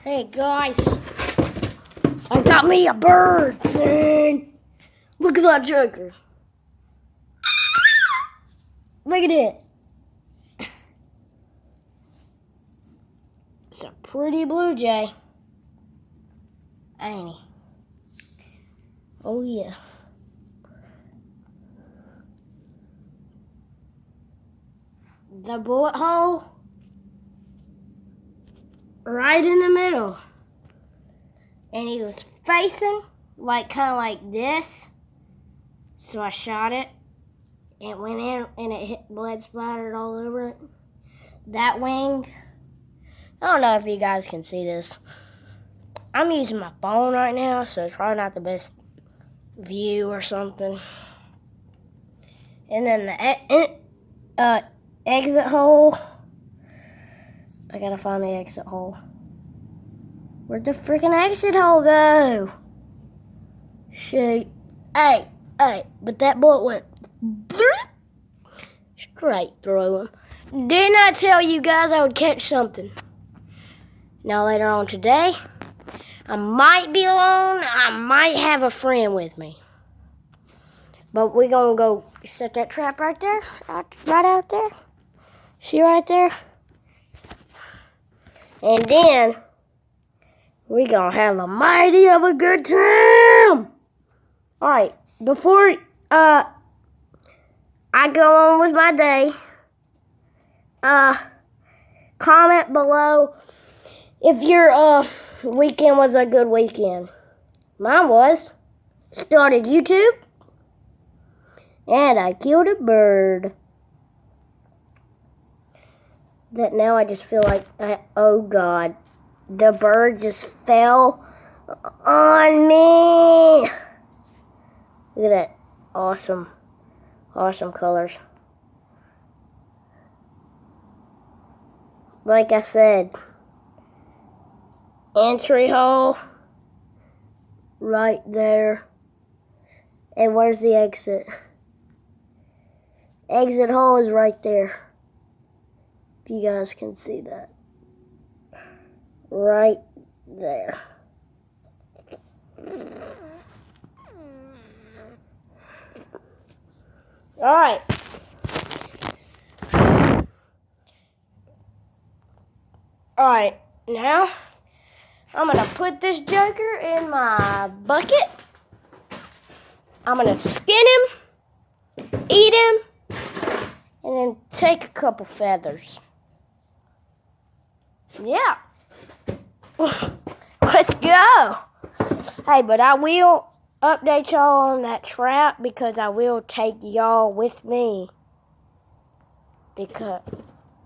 Hey guys, I got me a bird, son. Look at that joker. Look at it. It's a pretty blue jay, ain't he? Oh yeah. The bullet hole right in the middle. And he was facing kind of like this. So I shot it. It went in and it hit, blood splattered all over it. That wing, I don't know if you guys can see this. I'm using my phone right now, so it's probably not the best view or something. And then the exit hole. I gotta find the exit hole. Where'd the freaking exit hole go? Shoot. Hey, but that bullet went straight through him. Didn't I tell you guys I would catch something? Now later on today, I might be alone. I might have a friend with me. But we're gonna go set that trap right there, right out there. See right there? And then we're gonna have a mighty of a good time. Alright, before I go on with my day, comment below if your weekend was a good weekend. Mine was. Started YouTube. And I killed a bird. That now I just feel like, oh God, the bird just fell on me. Look at that awesome colors. Like I said, entry hole right there. And where's the exit? Exit hole is right there. If you guys can see that. Right there. Alright. Alright, now I'm gonna put this joker in my bucket. I'm gonna skin him, eat him, and then take a couple feathers. Yeah. Let's go. Hey, but I will update y'all on that trap because I will take y'all with me. Because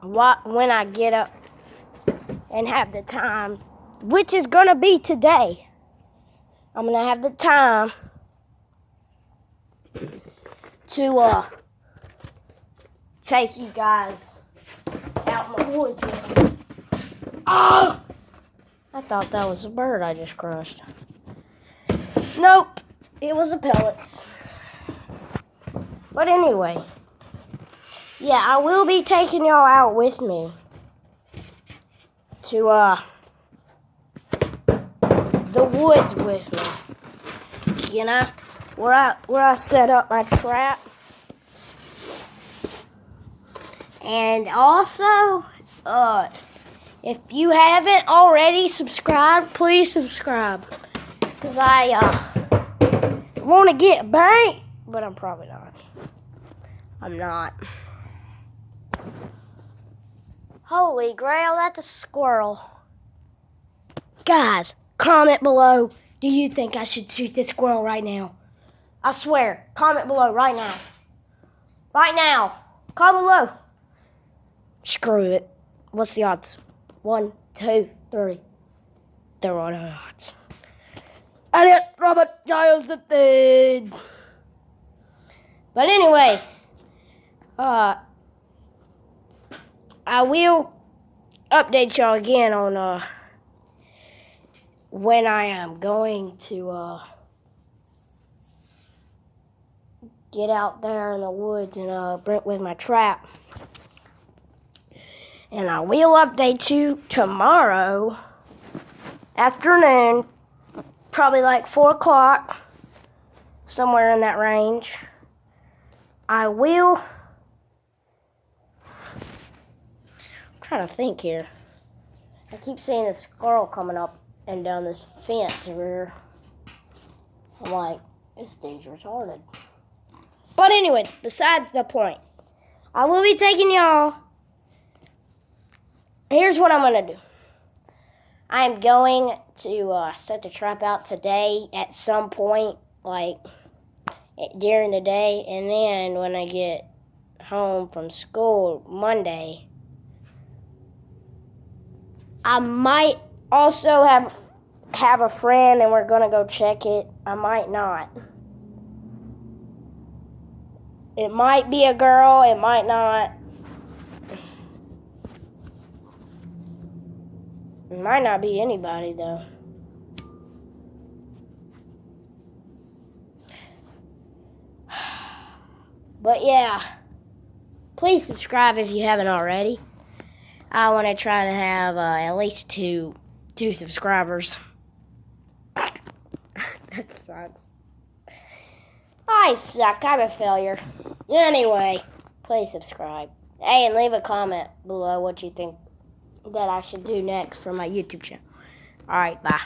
when I get up and have the time, which is going to be today, I'm going to have the time to take you guys out in the woods. Oh! I thought that was a bird I just crushed. Nope, it was the pellets. But anyway, yeah, I will be taking y'all out with me to the woods with me. You know, where I set up my trap. And also, if you haven't already subscribed, please subscribe. Because I want to get banked, but I'm probably not. I'm not. Holy grail, that's a squirrel. Guys, comment below. Do you think I should shoot this squirrel right now? I swear, comment below right now. Right now. Comment below. Screw it. What's the odds? 1, 2, 3. There are no odds. Elliot Robert Giles III. But anyway, I will update y'all again on when I am going to get out there in the woods and bring with my trap. And I will update you tomorrow afternoon, probably like 4 o'clock, somewhere in that range, I will... I'm trying to think here. I keep seeing a squirrel coming up and down this fence over here. I'm like, this dude's retarded. But anyway, besides the point, I will be taking y'all. Here's what I'm going to do. I'm going to set the trap out today at some point, like during the day. And then when I get home from school Monday, I might also have a friend and we're going to go check it. I might not. It might be a girl, it might not. It might not be anybody, though. But yeah, please subscribe if you haven't already. I want to try to have at least two subscribers. That sucks. I suck. I'm a failure. Anyway, please subscribe. Hey, and leave a comment below what you think that I should do next for my YouTube channel. Alright, bye.